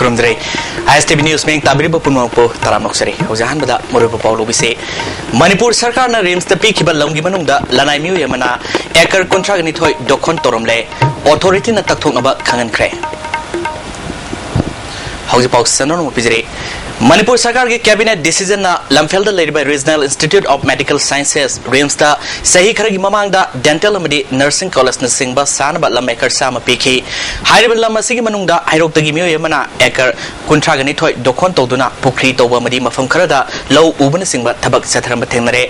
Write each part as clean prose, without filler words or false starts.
खुरुमद्रे ISTV news में ताबरीब पुनमपो तरामोक्सरी होजाहन बदा Murup Paulo बिसे मणिपुर सरकार ना रिम्स तपी खिबल लंगी मनुंगदा लनाई मिउ यमना एकर कॉन्ट्रैक्ट निथोय दोखन तोरमले अथॉरिटी ना तकथोकनबा खंगनख्रे हौजी पाउस सनोनो पिजरे मणिपुर सरकार के कैबिनेट डिसीजन ना लमफेल लेरिबा regional institute of medical sciences RIMS ता सही खरगी ममांगदा डेंटल अमदी नर्सिंग कॉलेज न सिंगबा सानबा लम एकर साम पीखी हाइरबल लम असिगी मनुंगदा हाइरोक्तगी मियो यमना एकर कुंट्रा गनि थोय दोखन तौदुना पुखरी तौबा मदी मफम खरदा लौ उबन सिंगबा थबक सथरम थेंगनरे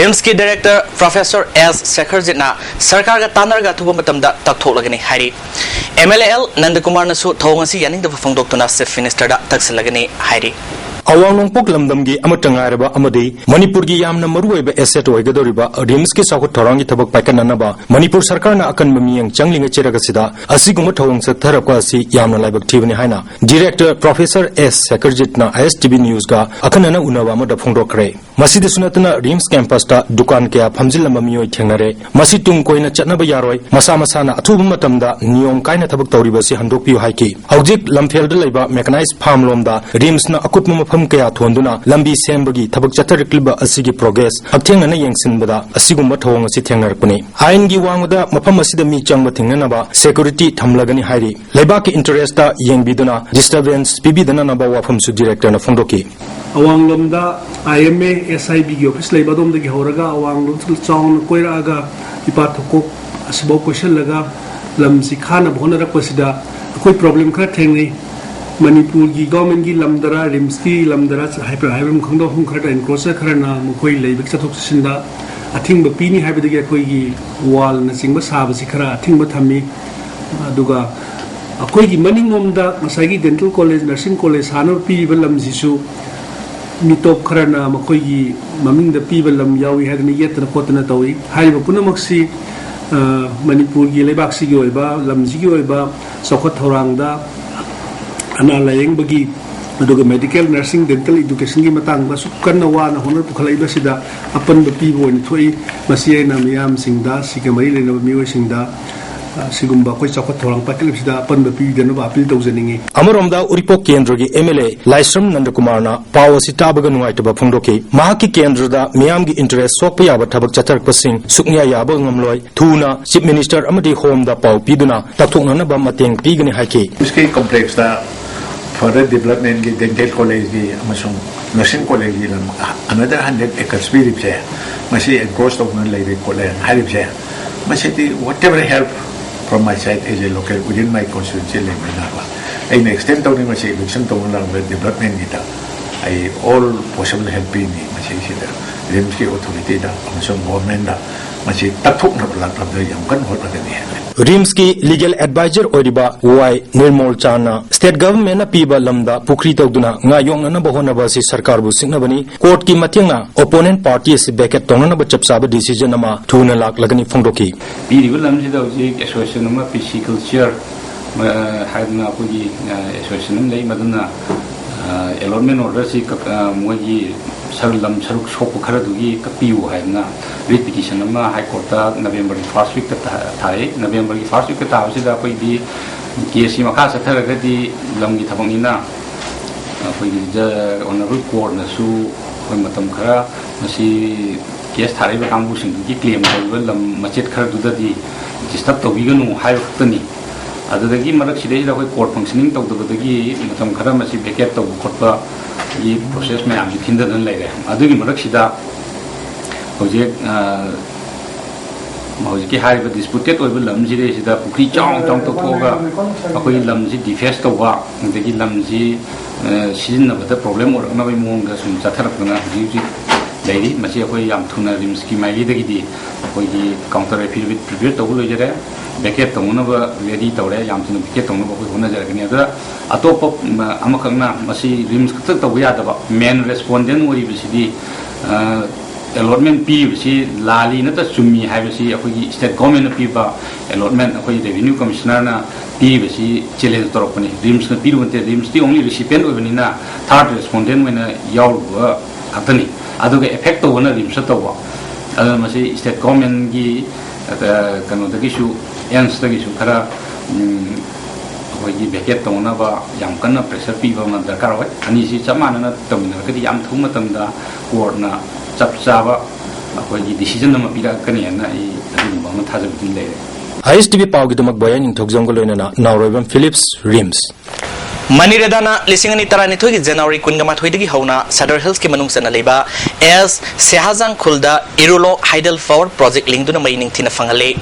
रिम्स के डायरेक्टर प्रोफेसर एस शेखरजितना सरकार का तानरगा थुबा मतमदा तकथोलगनि हाइरी MLL नंदकुमार नसु थौंगसी यानिंग द फंगदोक्तुना चीफ मिनिस्टर दा तक्सलगनि हाइरी अवांग नोंपोक लमदमगी अमतंगारबा अमदे मणिपुर की यामना मरुवेब एसेट ओइगदोरिबा रिम्स के साखु थोरांगी थबक पाइकननबा मणिपुर सरकार ना अकन ममियंग चंगलिंग चेरगसिदा असिगुम थौंग सथरकवा असि यामना लाइबक थिबनि हाइना डायरेक्टर प्रोफेसर एस शेखरजितना ISTV न्यूज़ का अखनना उनवा मद फोंदोखरे मसिद सुनतना रिम्स कैंपस ता दुकान के फमजिलम मियोय थेंगनरे मसि तुंग कोइना चटनबा यारोय मसा मसाना अथुब मतमदा नियम काइना थबक तौरिबसि हंदोकपियो हाइकी हौजिक लमफेलद लैबा मेकनाइज फार्म लोमदा रिम्स ना अकुतम मफम कया थोंदुना लंबी सेंबगी थबक चतरक्लिबा असिगी प्रोग्रेस हक्थेंगना यंगसिनबदा असिगुम थौंग असि थेंगरपनि आइनगी वांगदा मफम असिदा मी चंगबा थेंगनबा सिक्योरिटी थमलगनि हाइरी लैबा के इंटरेस्ट ता यंगबिदुना डिस्टर्बेंस पिबिदना नबा वाफम सु डायरेक्टर ना फोंदोकी अवांगलोमदा IMA SIB की ऑफिस लेबादोमदगी होरगा अवांगलोम चाउन कोइरागा इपाथको असबो क्वेश्चन लगा लमसि खाना भोनरकपसिदा कोई प्रॉब्लम खरा थेंगनी मणिपुर की गवर्नमेंट की लमदरा रिम्स की लमदरा हाइपर हाइबम खंदो हम खरा एनक्रोचर खरना मखोई लेबिक चथोक सिंदा अथिंग पीनी हाइबदगी अखोई वाल न सिंग साबसि खरा अथिंग थमी अदुगा अखोई की मनिंगोमदा मसागी डेंटल कॉलेज नर्सिंग कॉलेज हानो पीबल लमसिसु मिटोप खरना मखोई ममिंग द पीबल लम यावी हागनि येतना कोतना तौई हाइबो पुनमक्सी मणिपुर की लेबाक्सी की ओइबा लमजी की ओइबा सखत थौरांगदा अना लायेंबगी अदुगा मेडिकल नर्सिंग डेंटल एजुकेशन की मतंगबा सुकन्ना वाना होनर पुखलाइबसिदा अपन पीबो नि थोई मसियना मियाम सिंगदा सिगमरी लेनब मियो सिंगदा सिगुम्बा कोई चौखत थोरांग पाकलिबसिदा अपन पीदनबा अपील तौजनिंगी अमरोमदा उरिपो केंद्र की MLA लाइश्रम नंदकुमारना पाव सिताबग नुवाइतबा फंगदोकी महाकी केंद्रदा मियाम की इंटरेस्ट सोकप याबा थबक चतरकपसिंग सुकन्या याबा ngамloi थुना चीफ मिनिस्टर अमदी होम दा पाव पीदुना तकथोकनबा मतेंग पीगनि हाइकी इसके कॉम्प्लेक्स दा फर्दर डेवलपमेंट की डेंटल कॉलेज की अमसुंग नर्सिंग कॉलेज की लम अनदर 100 एकर्स पीरिबसे मसी एनक्रोच तौन लेबे कॉलेज हाइरिबसे मसी whatever help from my side as a local within my constituency level. I extend to the election to development gita. I all possible help in the Rims authority da some government da masi tathuk na bla from the young kan hot the Rims की legal advisor ओरिबा Y निर्मल चाना state government ना पीबा lambda Pukhri तौदुना ngaयong ना बहोना बसी सरकार बु सिंगनबनी court की मथिंगना opponent party से बैकेट तोंगना बचपसाब डिसीजन नमा थुना लाक लगनी फंगदोकी पीरिबल लमजि दौजी एसोसिएशन नमा फिजिकल चेयर हाइदना पुगी एसोसिएशन लई मदना एलोनमेंट ऑर्डर से मोगी सरलम सरुक सोप खरदुगी कपियु हाइना रिपिटिशन अमा हाई कोर्ट नवंबर की फर्स्ट वीक थाए नवंबर की फर्स्ट वीक ताबसिदा कोई दी केस मखा सथरगदी लमगी थबंगिना कोई ऑनरेबल कोर्ट नसु कोई मतम खरा मसी केस थारिबा कांगुसिंग की क्लेम तौबा लम मचेत खरदुददी डिस्टर्ब तौबिगनु हाइरक्तनी अदुदगी मरक सिदेदा कोई कोर्ट फंक्शनिंग तौदबदगी मतम खरा मसी बेकेट तौ खोटबा ये प्रोसेस में आम खिंदन लेरे अदुगी मरक सिदा होजे होजे हाइबा डिस्प्यूटेड ओइबा लमजिरे सिदा पुखरी चांग चांग तोथोगा अखोई लमजि डिफेस तौबा अदगी लमजि सिजिनबदा प्रॉब्लम ओरकना बै मोंग सुम चथरकना हुजी लेरी मसी अखोई याम थुना रिम्स की माइलीदगी अखोई काउंटर एफिडेविट प्रिपेयर तौबो लोइजरे बेकेट तौनबा रेडी तौरे याम थुना बेकेट तौनबा कोई होनजरगनी अदरा अतोप अमखना मसी रिम्स खत तौबा यादबा मेन रेस्पोंडेंट ओरिबसिदी अलॉटमेंट पीबसी लाली नत चुम्मी हाइबसी अखोई स्टेट गवर्नमेंट पीबा अलॉटमेंट अखोई रेवेन्यू कमिश्नर ना पीबसी चैलेंज तौरपनी रिम्स न पीरुवंते रिम्स दी ओनली रिसिपिएंट ओइबनिना थर्ड रेस्पोंडेंट वेना यावबा खतनी अदुगे इफेक्ट तौबना रिम्स तौबा अदु मसी स्टेट गवर्नमेंट की कनोदगिसु एंस दगिसु खरा ꯑꯩꯈꯣꯏꯒꯤ ꯚꯦꯀꯦꯠ ꯇꯧꯅꯕ ꯌꯥꯝ ꯀꯟꯅ ꯄ꯭ꯔꯦꯁꯔ ꯄꯤꯕ ꯑꯃ ꯗꯔꯀꯥꯔ ꯑꯣꯏ ꯑꯅꯤꯁꯤ ꯆꯞ ꯃꯥꯟꯅꯅ ꯇꯧꯃꯤꯟꯅꯔꯒꯗꯤ ꯌꯥꯝ ꯊꯨꯕ ꯃꯇꯝꯗ ꯀꯣꯔꯠꯅ ꯆꯞ ꯆꯥꯕ ꯑꯩꯈꯣꯏꯒꯤ ꯗꯤꯁꯤꯖꯟ ꯑꯃ ꯄꯤꯔꯛꯀꯅꯤꯅ ꯑꯩ ꯑꯗꯨꯒꯨꯝꯕ ꯑꯃ ꯊꯥꯖꯕꯗꯤ ꯂꯩꯔꯦ ISTV ꯄꯥꯎꯒꯤꯗꯃꯛ ꯕꯣꯌꯥ ꯅꯤꯡꯊꯧꯖꯝꯒ ꯂꯣꯏꯅꯅ ꯅꯥꯎꯔꯣꯏꯕꯝ Philips RIMS Maniredana lisingani taranithogi January kungama thoidagi hauna Sadar Hills ki manung sana leba as Sehazang Khulda Irulo Hydel Power Project lingduna mai ningthina fangale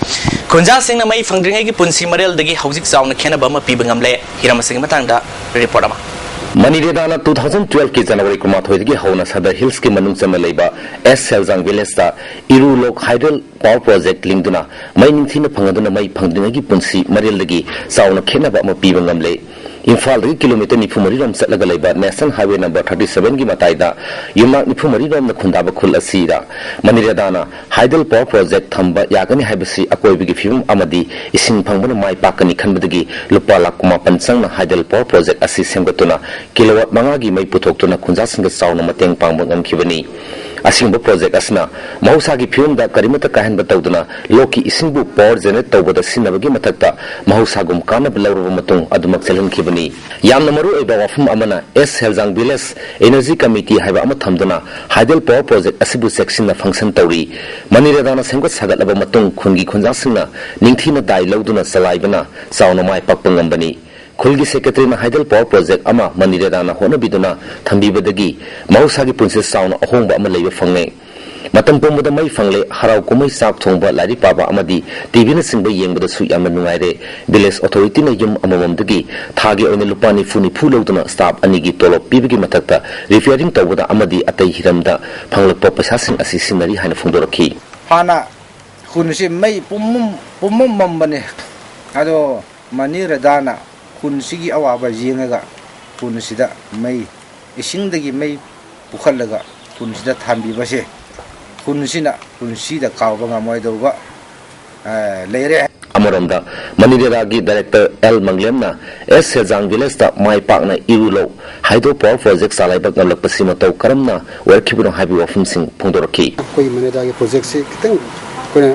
Kunja singna mai fangdringai gi punsi marel dagi hauzik zauna khena bama pibangamle hiramasing matangda report ama Maniredana 2012 ki January kuma thoidagi hauna Sadar Hills ki manung sana leba as Sehazang village ta Irulo Hydel Power Project lingduna mai ningthina fangaduna mai fangdringai gi punsi marel dagi zauna khena bama pibangamle Imphal ri kilometer ni phumari rom satlaga leiba National Highway number 37 gi mataida yumak ni phumari rom na khundaba khul asira Maniredana Hydel Power Project thamba yagani haibasi akoibi gi phim amadi ising phangbana mai pakani khanbadagi lupa lakuma pansang na Hydel Power Project asi semgatuna kilowatt manga gi mai puthokuna khunja singa sauna mateng pangba ngamkhibani Asingba project asna mahusagi phim da karimata kahanba tawduna loki isingbu power generate tawbada sinabagi mathakta mahusagum kana bilawru matung adumak selhan khibani yamna maru eba wafum amana S Heljang Village Energy Committee haiba ama thamduna Hydel Power Project asibu section na function tawri Maniredana senggot sagalaba matung khungi khunja singna ningthina dai lawduna salaibana sauna mai pakpangambani Khulgi Secretary na Hydel Power Project ama Maniredana hona biduna thambibadagi mahusagi punsi sauna ahongba ama leiba fangne matam pomda mai fangle harau kumai sak thongba lari paba amadi TV na singba yengbada su yamna nungaire village authority na yum amamamdagi thagi oina lupani funi phuloduna staff anigi tolop pibigi matakta repairing tawda amadi atai hiramda phanglakpa pasasing asi sinari hana phungdoraki hana khunsi mai pumum mambane ado Maniredana Kunsigi awaba jingaga kunsida mai isingdagi mai pukhallaga kunsida thambi base kunsina kunsida kawba ngamoi doba leire Amaramda Maniredagi Director L Manglemna S Sejang Village ta mai pakna irulo Hydel Power Project salaibak ngamlak pasima taw karamna werkibuna habi wafum sing phungdoraki koi Maniredagi project se kitang kona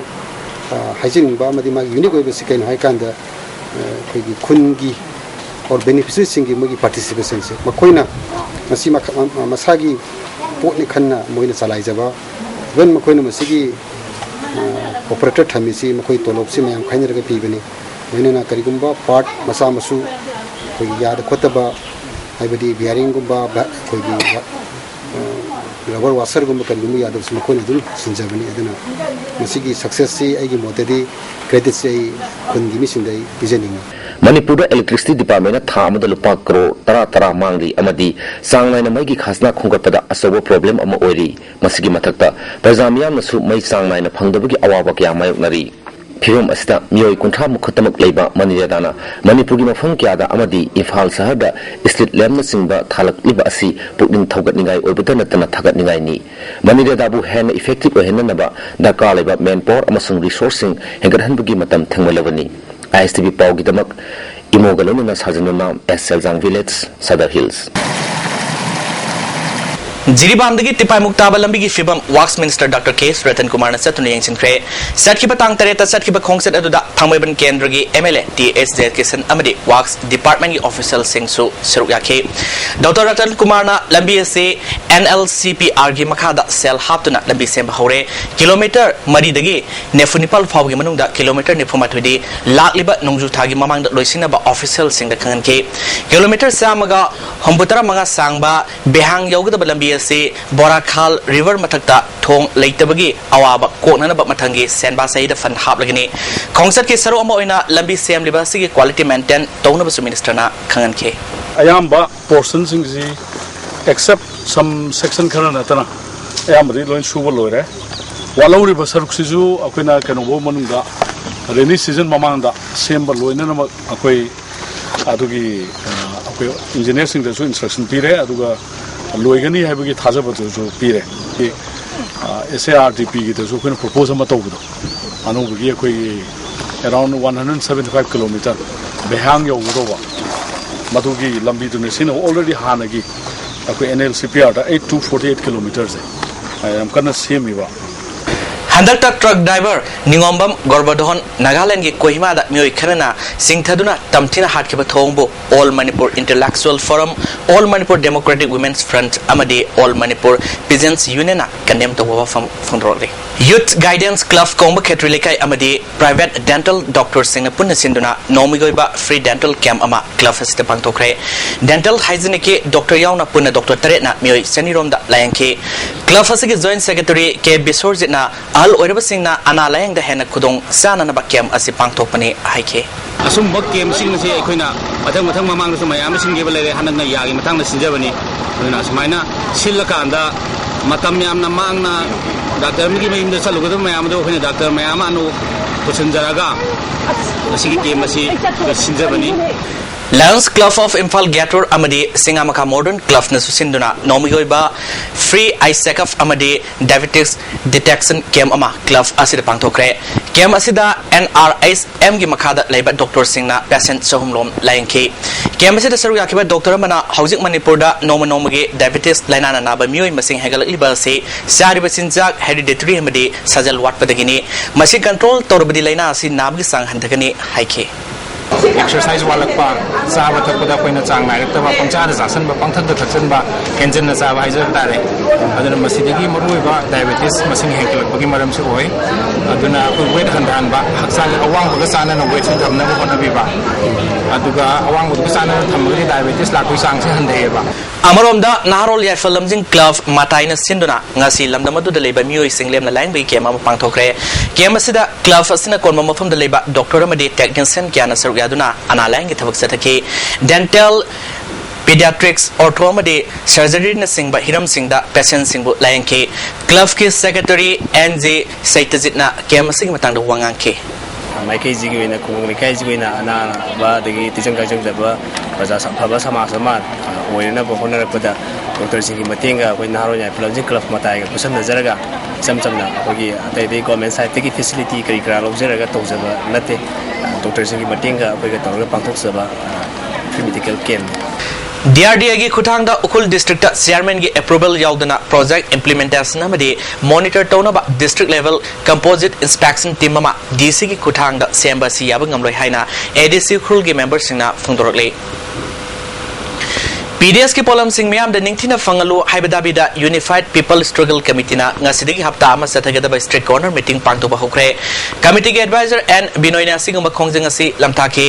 hajin ba madi ma unique oi base kain haikanda koi kungi or beneficiaries singi mogi participation se makoina masi masagi potni khanna moina salai jaba when makoina masigi operator thamisi makoi tolop se mayam khainir ga pibani menena karigumba part masa masu koi yad khotaba haibadi bearing gumba koi rubber washer gumba karigumba yad se makoina dul sinjabani aduna masigi success se aigi modedi credit se kungi misindai bijaninga Manipur Electricity Department thamada lupa crore tara mangri amadi sangnaina maigi khasna khungkapada asobo problem ama oiri masigi mathakta prajamiyam nasu mai sangnaina phangdabagi awaba kya mayoknari phirom asita miyoi kunthra mukhatamuk leiba Maniredana Manipur gi mafang kya da amadi Imphal sahar da street lamp na singba thalak liba asi pukning thogatningai oibada natana thagatningai ni Maniredana bu hen effective ohenna naba dakar leiba manpower amasung resourcing hengarhanbagi matam thangmalawani ISTV Paugidamak Imogalona Sajanuna S Seljang Village Sadar Hills Jiribamdagi Tipai Muktaba Lambigi Fibam Wax Minister Dr. K. Ratan Kumar na Satuni Yangsinkre Satkiba Tang Tareta Satkiba Khongset Aduda Pangmayban Kendragi MLA TSZ Kisan Amadi Wax Department Official Singsu Serukyake Dr. Ratan Kumar na Lambi se NLCPR gi Makhada Sel Haptuna Lambi Semba Hore Kilometer Maridagi Nefunipal Fawgi Manungda Kilometer Nefumatudi Lakliba Nungju Thagi Mamangda Loisinaba Official Singa Kanganke Kilometer Samaga Hombutara Manga Sangba Behang Yogada Lambi se Borakhal River mathakta thong leitabagi awaba koknana ba mathangi senba saida fan haplagini khongset ki saru ama oina lambi sem libasi ki quality maintain tawna basu minister na khangan ke ayamba portion sing ji except some section khana natana ayamba loin suba loire walauri ba saruk siju akoina kanobo manunga rainy season mamanda semba loina na akoi adugi akoi engineer sing da instruction pire aduga loigani haibagi thajabatu jo pire ki SARTP gi da jo khona propose ma tawbudo anugi akoi around 175 km behang yo goba madugi lambi du ne already hanagi akoi NLCPR da 8248 km I am kana semi ba Handakta truck driver Ningombam Gorbadon Nagaland gi Kohima da Myoy Kanana Singthaduna Tamtina Hatkiba Thongbo All Manipur Intellectual Forum All Manipur Democratic Women's Front Amadi All Manipur Peasants Union Kandem to Wawa from Roli Youth Guidance Club Komba Ketrilikai Amadi Private Dental Doctor Singapur Sinduna Nomigoiba Free Dental Camp Ama Club Stepang Tokre Dental Hygienic Dr. Yauna Puna Dr. Tarena Myoy Senirom da Layanki Club Hasiki Joint Secretary K. Bisorzitna Al Oirabasingna Analayang the Hena Kudong Sana Nabakem as a Pantopani Hike. Asum bok game sing na siya ikoy na matang mamang na sumaya amin singi balay hanag na yagi matang na sinjabani na sumay na sila ka anda matam yam na maang na doctor mi may imda sa lugar do mayam do ikoy na doctor mayam ano kusinjaraga sige game asi sinjabani. Lions Club of Imphal Gator Amadi Singamaka Modern Club na susinduna Nomigoiba Free Eye Check-up Amadi Diabetes Detection Camp Ama Club asida pangtokre Camp asida NRSM gi makada laiba Dr. Singna patient sohumlom layanki Camp asida saru yakiba Dr. Amana Housing Manipur da noma gi diabetes lainana naba mioi masing hegalakliba se sariba sinjak hereditary amadi sajal watpadagini masi control torbadi laina asi nabgi sang handagani haike exercise walakpa saba thakpada koina chang nairakta pangcha da jasan ba pangthak da thaksan ba kenjen na saba haijar tare aduna masidagi marui ba diabetes masing hekelak bagi maram se oi aduna ko weight handan ba haksang awang ba sana na weight thamna ba kona bi ba aduga awang ba sana thamri diabetes la koi sang se hande ba Amarom da Naharol Yafalamjing Club Mataina Sinduna Ngasi Lamdamadu the Labor Mui Singlem the Lang became a Pantokre Kemasida Club Asina Konma from the Labor Dr. Amadi Technician Kiana Sargaduna Analang Tavak Dental Pediatrics or trauma de surgery nursing by Hiram Singh da patient Singh Layanke Club Ki Secretary NJ Saitazitna Kemasing Matang Wanganke mai kai jigi wena ku mai kai jigi wena ana ba dagi tijang kajang jaba baza sabha sama sama oina ba honar pada Dr. Singh matinga koi naro nya pelajin club matai ga kusan nazaraga samsamna kogi atai dei government side tegi facility kari kra lobjeraga tawjaba nate Dr. Singh matinga koi ga tawra pangthok saba medical camp DRDA gi Khutangda Ukul District Chairman gi approval yaudana project implementation amadi monitor tonaba district level composite inspection team ama DC gi Khutangda semba si yabang ngamloi haina ADC khul gi members singna phungdorle PDS ki polam sing miam da ningthina fangalu haibadabida Unified People Struggle Committee na ngasidigi hapta ama sathagada by street corner meeting pangto ba hokre committee ki advisor and binoina singuma khongjang asi lamthaki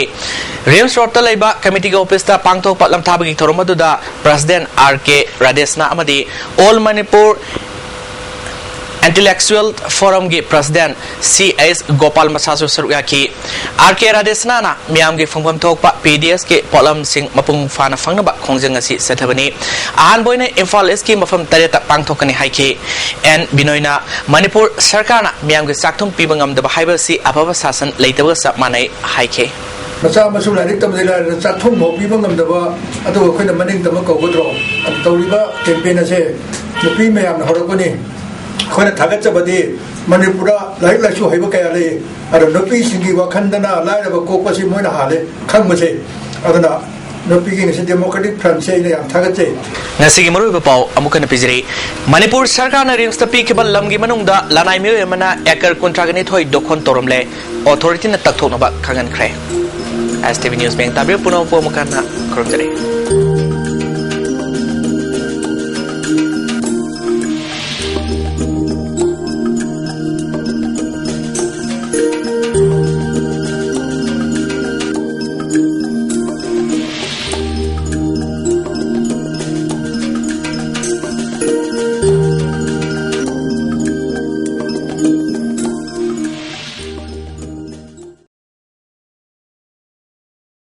Rems Road ta laiba committee ki office ta pangto pa lamthabagi thoromadu da President RK Radesna amadi All Manipur Intellectual Forum gi President CS Gopal Masasu Saruyaki RK Radesna na miam gi phongpam thokpa PDS ki polam sing mapung fana phangna ba khongjang asi sathabani ahan boina Imphal East ki mafam tareta pangthokani haiki and binoina Manipur Sarkar na miam gi sakthum pibangam da haiba si ababa sasan leitaba sa manai haiki Masa masu larik tam dela sakthum mo pibangam da ba atu khoina maning da ma ko godro am tawliba campaign ase nupi mayam horakoni khoina thagatsabadi Manipura laik la chu haiba kaya le ara nupi singi wakhandana laira ba kokpasi moina hale khangmase adana nupi gi ngase democratic front se ne yam thagatse ngasigi maru ba pau amukan pijri Manipur Sarkar na ring stapi ke bal lamgi manungda lanai me mana ekar kontragani thoi dokhon toromle authority na takthok na ba khangan khre ISTV News Bank tabir puno po mukana korjare